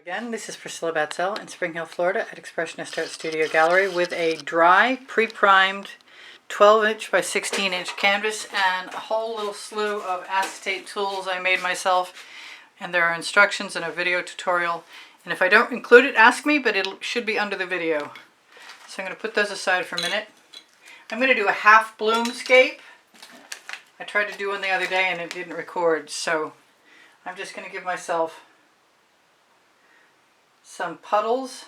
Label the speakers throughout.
Speaker 1: Again, this is Priscilla Batzell in Spring Hill, Florida at Expressionist Art Studio Gallery with a dry, pre-primed 12-inch by 16-inch canvas and a whole little slew of acetate tools I made myself. And there are instructions and a video tutorial. And if I don't include it, ask me, but it should be under the video. So I'm going to put those aside for a minute. I'm going to do a half Bloomscape. I tried to do one the other day and it didn't record, so I'm just going to give myself some puddles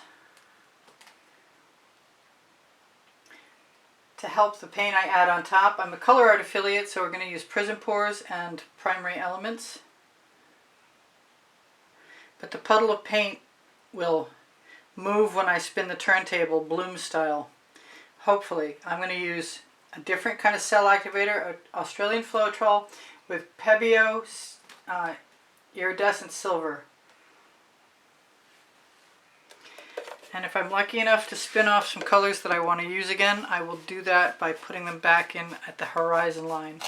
Speaker 1: to help the paint I add on top. I'm a Colourarte affiliate, so we're going to use Prizm Pours and Primary Elements. But the puddle of paint will move when I spin the turntable, Bloom style. Hopefully. I'm going to use a different kind of cell activator, an Australian Floetrol with P.E. Iridescent Silver. And if I'm lucky enough to spin off some colors that I want to use again, I will do that by putting them back in at the horizon line.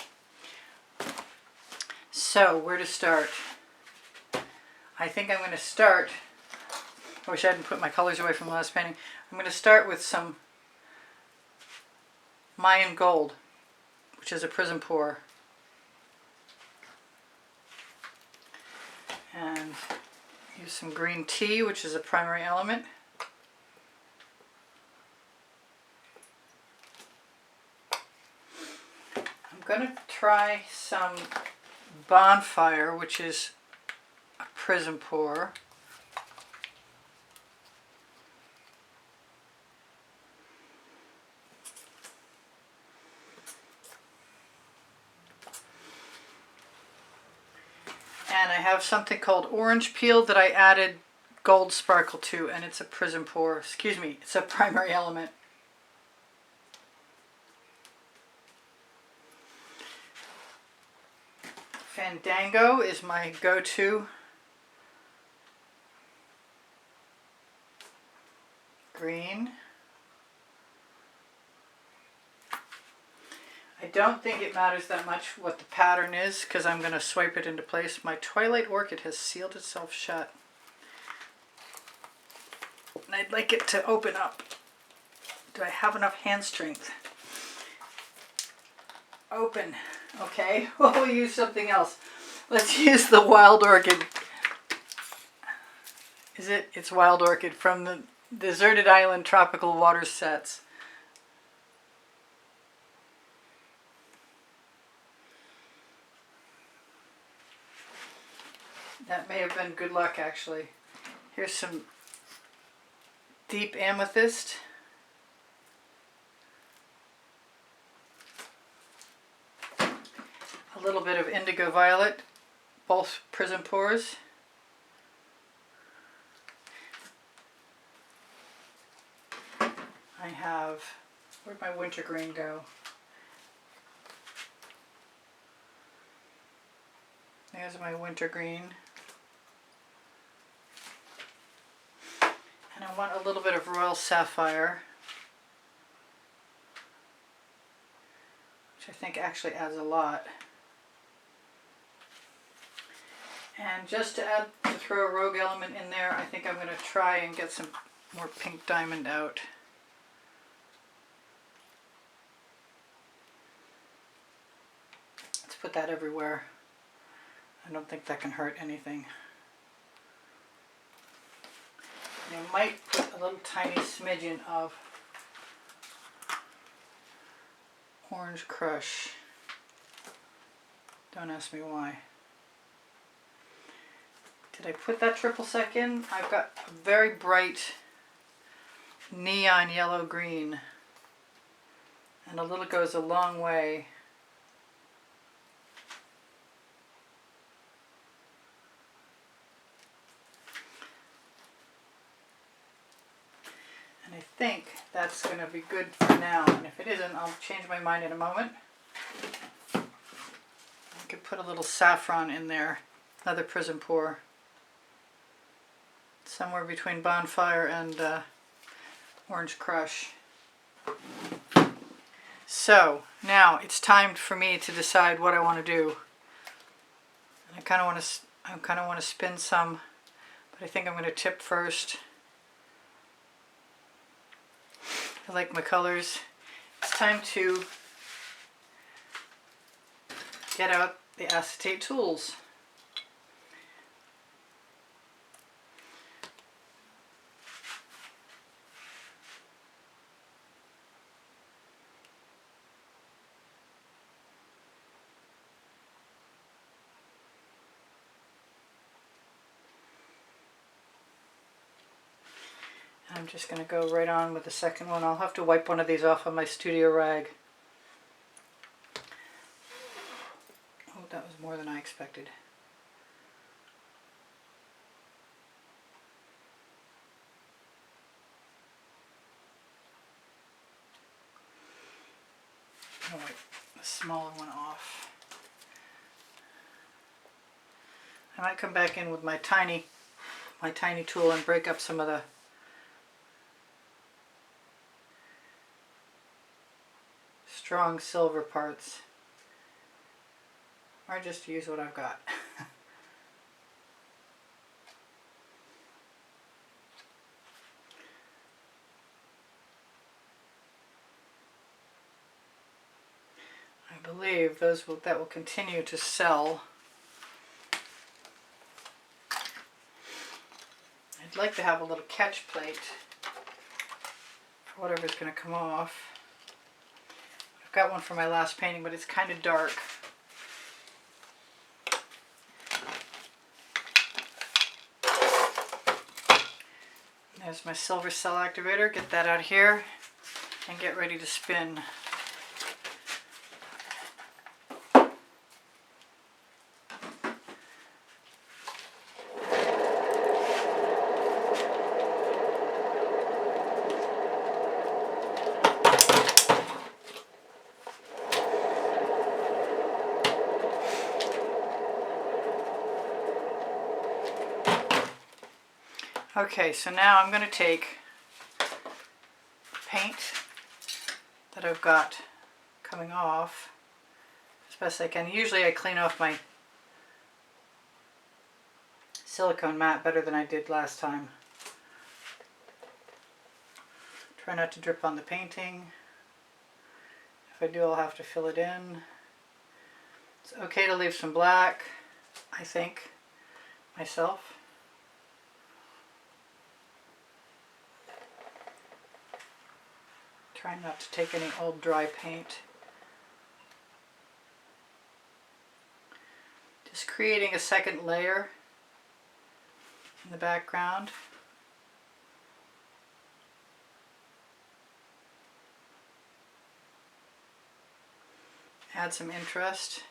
Speaker 1: So, where to start? I think I'm going to start, I wish I hadn't put my colors away from the last painting. I'm going to start with some Mayan Gold, which is a Prizm Pour. And use some green tea, which is a primary element. I'm going to try some Bonfire, which is a Prizm Pour. And I have something called Orange Peel that I added gold sparkle to, and it's a Prizm Pour. Excuse me, it's a primary element. Fandango is my go-to. Green. I don't think it matters that much what the pattern is because I'm going to swipe it into place. My Twilight Orchid has sealed itself shut. And I'd like it to open up. Do I have enough hand strength? Open. Okay, we'll use something else. Let's use the Wild Orchid. It's Wild Orchid from the Deserted Island Tropical Water Sets. That may have been good luck, actually. Here's some deep amethyst. A little bit of indigo violet, both Prizm Pours. I have, where'd my Wintergreen go? There's my Wintergreen. And I want a little bit of Royal Sapphire, which I think actually adds a lot. And just to throw a rogue element in there, I think I'm going to try and get some more pink diamond out. Let's put that everywhere. I don't think that can hurt anything. And I might put a little tiny smidgen of Orange Crush. Don't ask me why. Did I put that triple sec in? I've got a very bright neon yellow green, and a little goes a long way. And I think that's going to be good for now, and if it isn't, I'll change my mind in a moment. I could put a little saffron in there, another Prizm Pour. Somewhere between Bonfire and Orange Crush. So now it's time for me to decide what I want to do. And I kind of want to spin some, but I think I'm going to tip first. I like my colors. It's time to get out the acetate tools. I'm just going to go right on with the second one. I'll have to wipe one of these off on my studio rag. Oh, that was more than I expected. I'll wipe the smaller one off. I might come back in with my tiny tool and break up some of the strong silver parts, or just use what I've got. I believe that will continue to sell. I'd like to have a little catch plate for whatever's going to come off. I've got one for my last painting, but it's kind of dark. There's my silver cell activator. Get that out here and get ready to spin. Okay, so now I'm going to take paint that I've got coming off as best I can. Usually I clean off my silicone mat better than I did last time. Try not to drip on the painting. If I do, I'll have to fill it in. It's okay to leave some black, I think, myself. Try not to take any old dry paint. Just creating a second layer in the background. Add some interest.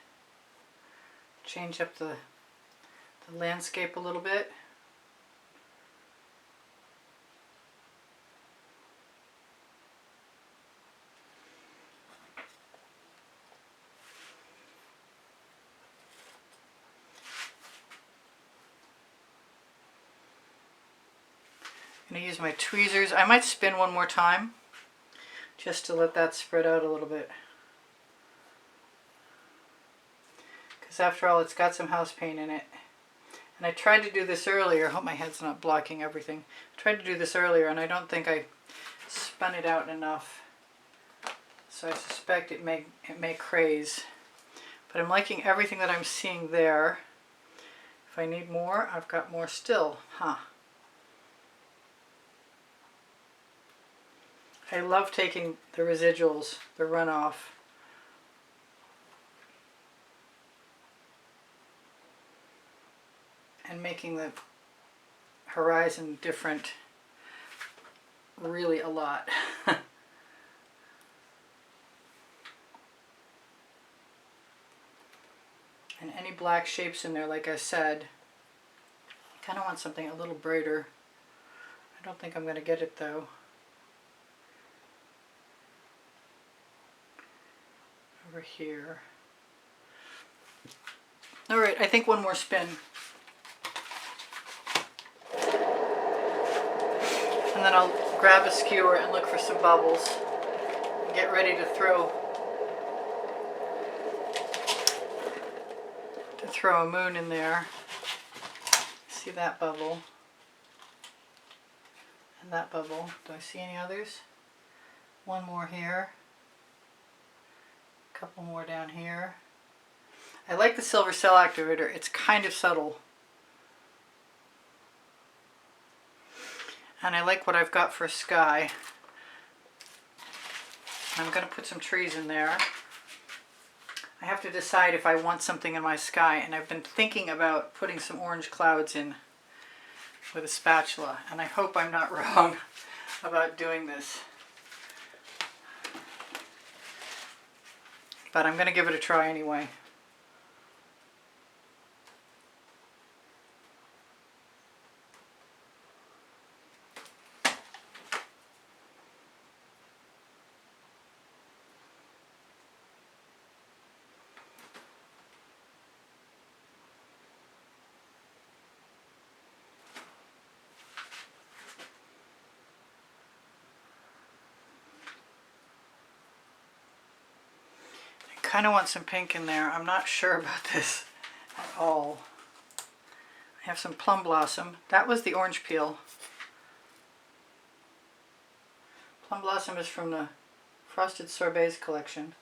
Speaker 1: Change up the landscape a little bit. I'm going to use my tweezers. I might spin one more time just to let that spread out a little bit. Because after all, it's got some house paint in it. And I tried to do this earlier. I hope my head's not blocking everything. I tried to do this earlier and I don't think I spun it out enough. So I suspect it may craze. But I'm liking everything that I'm seeing there. If I need more, I've got more still. I love taking the residuals, the runoff, and making the horizon different really a lot. And any black shapes in there, like I said, I kind of want something a little brighter. I don't think I'm going to get it though. Over here. Alright, I think one more spin. And then I'll grab a skewer and look for some bubbles. And get ready to throw a moon in there. See that bubble? that bubble. Do I see any others? One more here. A couple more down here. I like the silver cell activator. It's kind of subtle. And I like what I've got for sky. I'm going to put some trees in there. I have to decide if I want something in my sky, and I've been thinking about putting some orange clouds in with a spatula, and I hope I'm not wrong about doing this. But I'm going to give it a try anyway. I kind of want some pink in there. I'm not sure about this at all. I have some plum blossom. That was the orange peel. Plum blossom is from the Frosted Sorbets collection.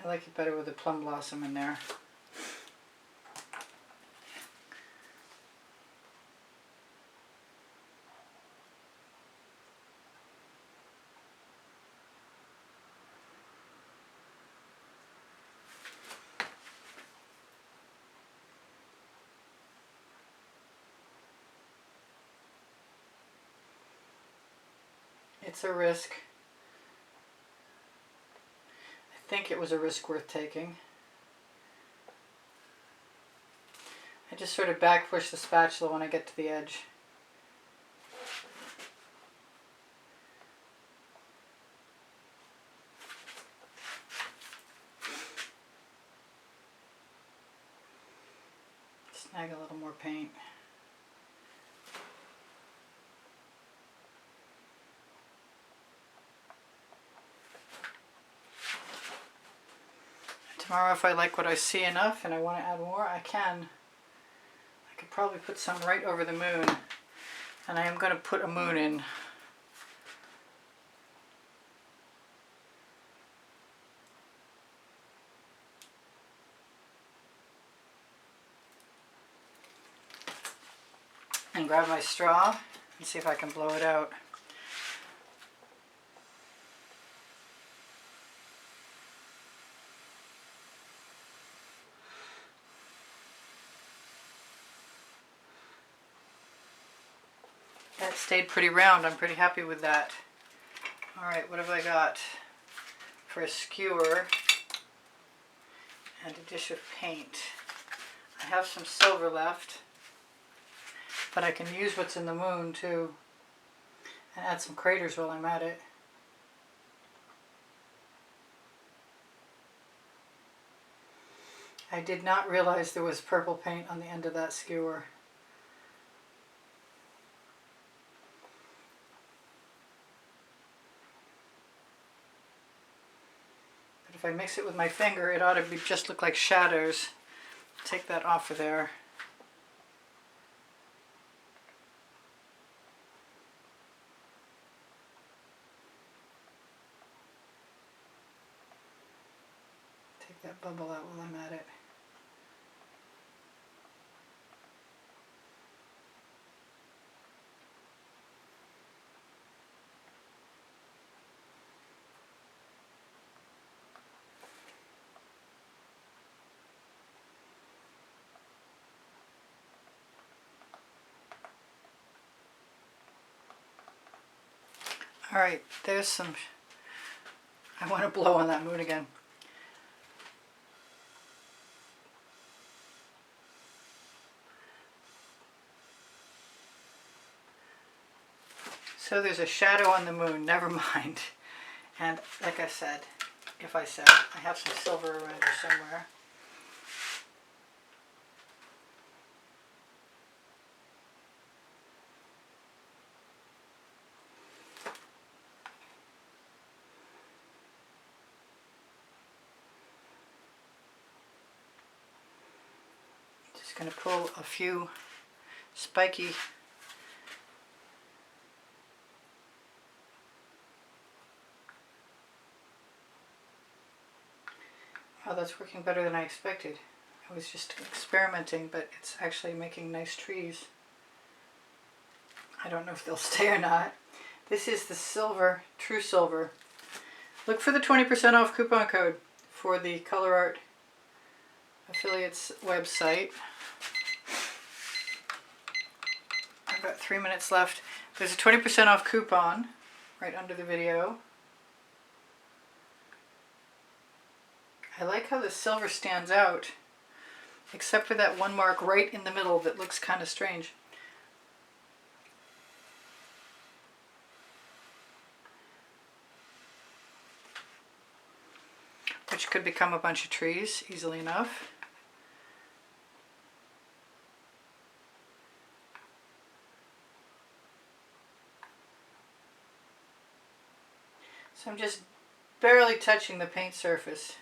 Speaker 1: I like it better with the plum blossom in there. It's a risk. I think it was a risk worth taking. I just sort of back push the spatula when I get to the edge. Snag a little more paint. Tomorrow, if I like what I see enough and I want to add more, I can. I could probably put some right over the moon. And I am going to put a moon in. And grab my straw and see if I can blow it out. That stayed pretty round. I'm pretty happy with that. Alright, what have I got? For a skewer and a dish of paint. I have some silver left, but I can use what's in the moon too and add some craters while I'm at it. I did not realize there was purple paint on the end of that skewer. If I mix it with my finger, it ought to just look like shadows. Take that off of there. Take that bubble out while I'm at it. Alright, there's some, I want to blow on that moon again. So there's a shadow on the moon, never mind. And like I said, I have some silver around here somewhere. Just going to pull a few spiky Oh, that's working better than I expected. I was just experimenting, but it's actually making nice trees. I don't know if they'll stay or not. This is the silver, true silver. Look for the 20% off coupon code for the Colourarte affiliates website. I've got 3 minutes left. There's a 20% off coupon right under the video. I like how the silver stands out, except for that one mark right in the middle that looks kind of strange. Which could become a bunch of trees easily enough. So I'm just barely touching the paint surface.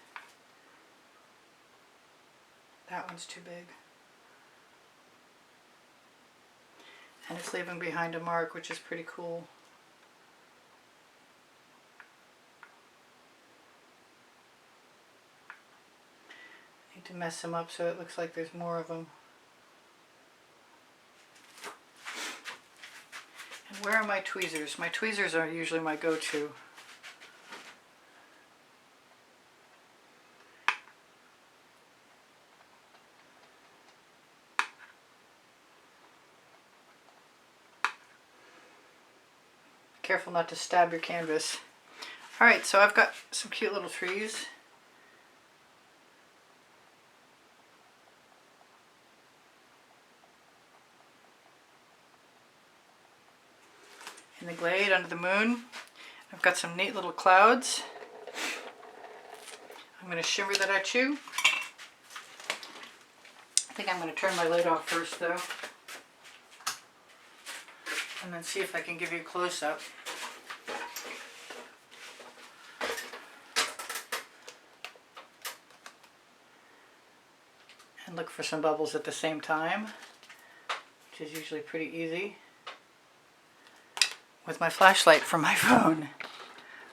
Speaker 1: That one's too big. And it's leaving behind a mark, which is pretty cool. I need to mess them up so it looks like there's more of them. And where are my tweezers? My tweezers are usually my go-to. Careful not to stab your canvas. Alright, so I've got some cute little trees. In the glade under the moon. I've got some neat little clouds. I'm going to shimmer that at you. I think I'm going to turn my light off first though. And then see if I can give you a close-up. And look for some bubbles at the same time, which is usually pretty easy. With my flashlight from my phone.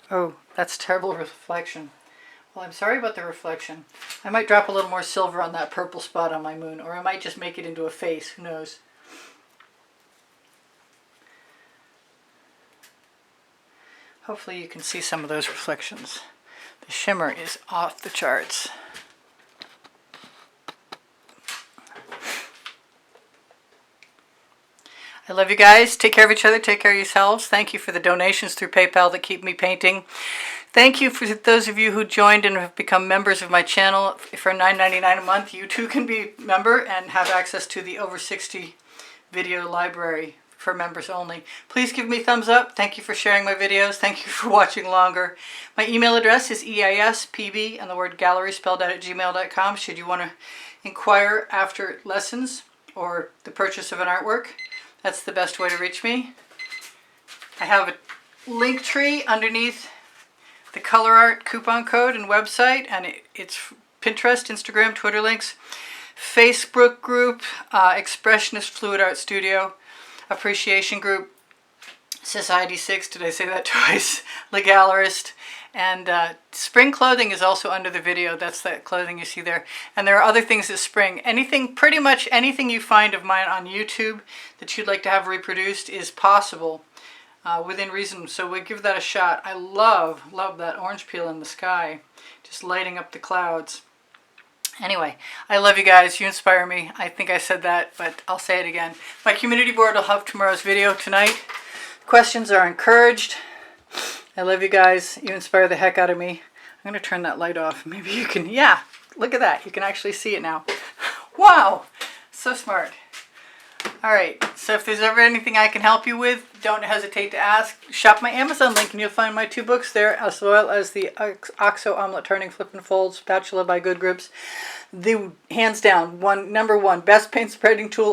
Speaker 1: Oh, that's terrible reflection. Well, I'm sorry about the reflection. I might drop a little more silver on that purple spot on my moon, or I might just make it into a face, who knows. Hopefully you can see some of those reflections. The shimmer is off the charts. I love you guys. Take care of each other. Take care of yourselves. Thank you for the donations through PayPal that keep me painting. Thank you for those of you who joined and have become members of my channel. For $9.99 a month, you too can be a member and have access to the over 60 video library for members only. Please give me a thumbs up. Thank you for sharing my videos. Thank you for watching longer. My email address is eispb and the word gallery spelled out at gmail.com should you want to inquire after lessons or the purchase of an artwork. That's the best way to reach me. I have a link tree underneath the Colourarte coupon code and website, and it's Pinterest, Instagram, Twitter links, Facebook group, Expressionist Fluid Art Studio, Appreciation Group, Society 6, did I say that twice? Legalerist, and spring clothing is also under the video. That's that clothing you see there. And there are other things this spring. Anything, pretty much anything you find of mine on YouTube that you'd like to have reproduced is possible within reason. So we'll give that a shot. I love that orange peel in the sky, just lighting up the clouds. Anyway, I love you guys. You inspire me. I think I said that, but I'll say it again. My community board will have tomorrow's video tonight. Questions are encouraged. I love you guys. You inspire the heck out of me. I'm going to turn that light off. Maybe you can, yeah, look at that. You can actually see it now. Wow, so smart. All right, so if there's ever anything I can help you with, don't hesitate to ask. Shop my Amazon link and you'll find my 2 books there, as well as the OXO Omelette Turning Flip and Fold Spatula by Good Grips. The hands down, #1 best paint spreading tool